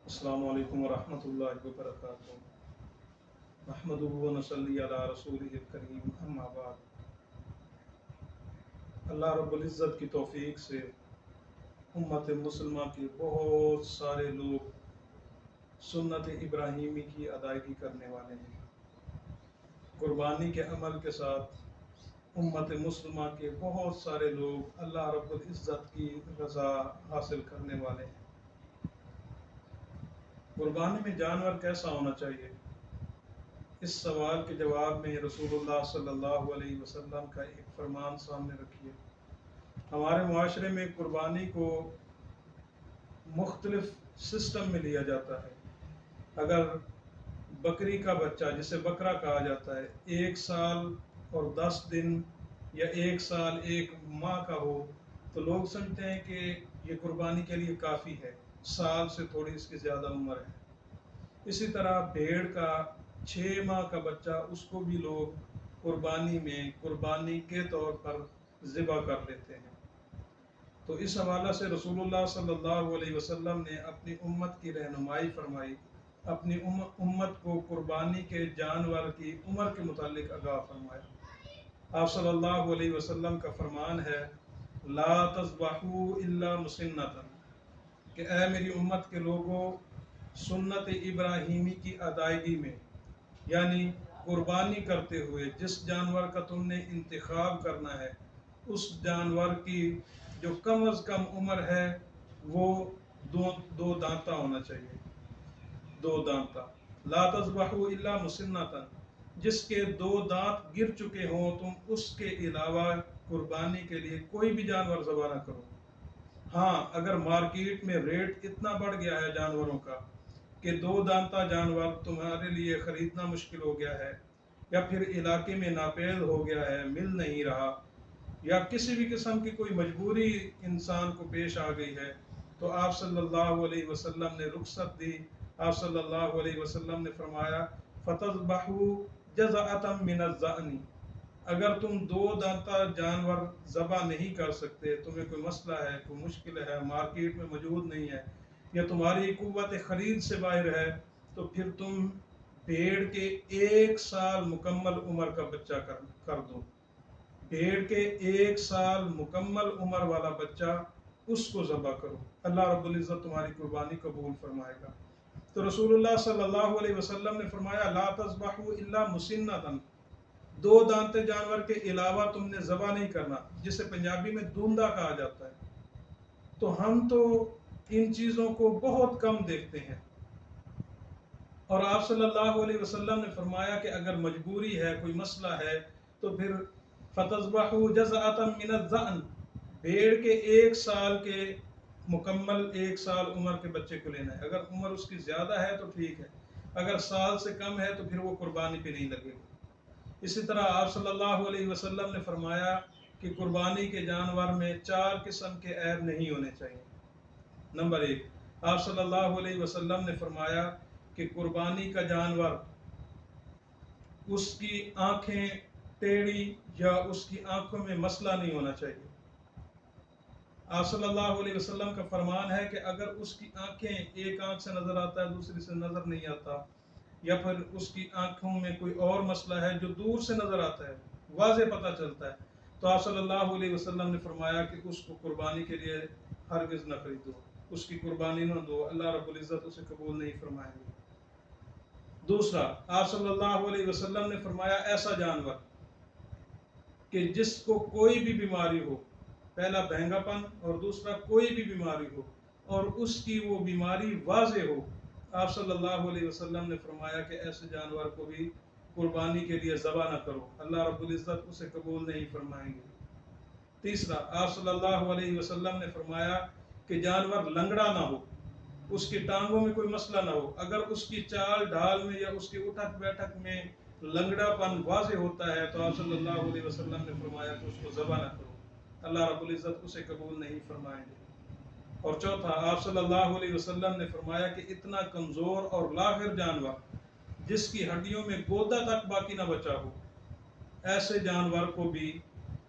السلام علیکم ورحمۃ اللہ وبرکاتہ۔ نحمدہ و نصلی علی رسولہ الکریم، اما بعد۔ اللہ رب العزت کی توفیق سے امت مسلمہ کے بہت سارے لوگ سنت ابراہیمی کی ادائیگی کرنے والے ہیں۔ قربانی کے عمل کے ساتھ امت مسلمہ کے بہت سارے لوگ اللہ رب العزت کی رضا حاصل کرنے والے ہیں۔ قربانی میں جانور کیسا ہونا چاہیے؟ اس سوال کے جواب میں رسول اللہ صلی اللہ علیہ وسلم کا ایک فرمان سامنے رکھیے۔ ہمارے معاشرے میں قربانی کو مختلف سسٹم میں لیا جاتا ہے۔ اگر بکری کا بچہ، جسے بکرا کہا جاتا ہے، 1 سال اور 10 دن یا 1 سال 1 ماہ کا ہو تو لوگ سمجھتے ہیں کہ یہ قربانی کے لیے کافی ہے، سال سے تھوڑی اس کی زیادہ عمر ہے۔ اسی طرح بھیڑ کا 6 ماہ کا بچہ، اس کو بھی لوگ قربانی کے طور پر ذبح کر لیتے ہیں۔ تو اس حوالہ سے رسول اللہ صلی اللہ علیہ وسلم نے اپنی امت کی رہنمائی فرمائی، اپنی امت کو قربانی کے جانور کی عمر کے متعلق آگاہ فرمایا۔ آپ صلی اللہ علیہ وسلم کا فرمان ہے، لا تذبحوا الا مسنۃ، کہ اے میری امت کے لوگوں، سنت ابراہیمی کی ادائیگی میں، یعنی قربانی کرتے ہوئے جس جانور کا تم نے انتخاب کرنا ہے، اس جانور کی جو کم از کم عمر ہے وہ دو دانتا ہونا چاہیے، 2 دانتا۔ لا تذبحوا الا مسنۃ، جس کے 2 دانت گر چکے ہوں تم اس کے علاوہ قربانی کے لیے کوئی بھی جانور ذبح نہ کرو۔ ہاں، اگر مارکیٹ میں ریٹ اتنا بڑھ گیا ہے جانوروں کا کہ 2 دانتا جانور تمہارے لیے خریدنا مشکل ہو گیا ہے، یا پھر علاقے میں ناپید ہو گیا ہے، مل نہیں رہا، یا کسی بھی قسم کی کوئی مجبوری انسان کو پیش آ گئی ہے، تو آپ صلی اللہ علیہ وسلم نے رخصت دی۔ آپ صلی اللہ علیہ وسلم نے فرمایا، فَتَذْبَحُوا جَزْعَةً مِّنَ الظَّأْنِ، اگر تم 2 دانتا جانور ذبح نہیں کر سکتے، تمہیں کوئی مسئلہ ہے، کوئی مشکل ہے، مارکیٹ میں موجود نہیں ہے، یا تمہاری قوت خرید سے باہر ہے، تو پھر تم بھیڑ کے 1 سال مکمل عمر کا بچہ کر دو۔ بھیڑ کے 1 سال مکمل عمر والا بچہ، اس کو ذبح کرو، اللہ رب العزت تمہاری قربانی قبول فرمائے گا۔ تو رسول اللہ صلی اللہ علیہ وسلم نے فرمایا، لا تذبحوا الا مسنۃ، 2 دانتے جانور کے علاوہ تم نے ذبح نہیں کرنا، جسے پنجابی میں دوندا کہا جاتا ہے۔ تو ہم تو ان چیزوں کو بہت کم دیکھتے ہیں، اور آپ صلی اللہ علیہ وسلم نے فرمایا کہ اگر مجبوری ہے، کوئی مسئلہ ہے، تو پھر فَتَذْبَحُوا جَزْعَةً مِّنَ الظَّأْنِ، بھیڑ کے 1 سال کے مکمل 1 سال عمر کے بچے کو لینا ہے۔ اگر عمر اس کی زیادہ ہے تو ٹھیک ہے، اگر سال سے کم ہے تو پھر وہ قربانی پہ نہیں لگے گا۔ اسی طرح آپ صلی اللہ علیہ وسلم نے فرمایا کہ قربانی کے جانور میں 4 قسم کے عیب نہیں ہونے چاہیے۔ نمبر 1، آپ صلی اللہ علیہ وسلم نے فرمایا کہ قربانی کا جانور، اس کی آنکھیں ٹیڑھی یا اس کی آنکھوں میں مسئلہ نہیں ہونا چاہیے۔ آپ صلی اللہ علیہ وسلم کا فرمان ہے کہ اگر اس کی آنکھیں، ایک آنکھ سے نظر آتا ہے، دوسری سے نظر نہیں آتا، یا پھر اس کی آنکھوں میں کوئی اور مسئلہ ہے جو دور سے نظر آتا ہے، واضح پتہ چلتا ہے، تو آپ صلی اللہ علیہ وسلم نے فرمایا کہ اس کو قربانی کے لیے ہرگز نہ خریدو، اس کی قربانی نہ دو، اللہ رب العزت اسے قبول نہیں فرمائیں گے۔ دوسرا، آپ صلی اللہ علیہ وسلم نے فرمایا ایسا جانور کہ جس کو کوئی بھی بیماری ہو، پہلا بہنگا پن اور دوسرا کوئی بھی بیماری ہو، اور اس کی وہ بیماری واضح ہو، آپ صلی اللہ علیہ وسلم نے فرمایا کہ ایسے جانور کو بھی قربانی کے لیے ذبح نہ کرو، اللہ رب العزت اسے قبول نہیں فرمائیں گے۔ تیسرا، آپ صلی اللہ علیہ وسلم نے فرمایا کہ جانور لنگڑا نہ ہو، اس کی ٹانگوں میں کوئی مسئلہ نہ ہو، اگر اس کی چال ڈھال میں یا اس کی اٹھک بیٹھک میں لنگڑا پن واضح ہوتا ہے تو آپ صلی اللہ علیہ وسلم نے فرمایا کہ اس کو ذبح نہ کرو، اللہ رب العزت اسے قبول نہیں فرمائیں گے۔ اور چوتھا، آپ صلی اللہ علیہ وسلم نے فرمایا کہ اتنا کمزور اور لاغر جانور جس کی ہڈیوں میں گودا تک باقی نہ بچا ہو، ایسے جانور کو بھی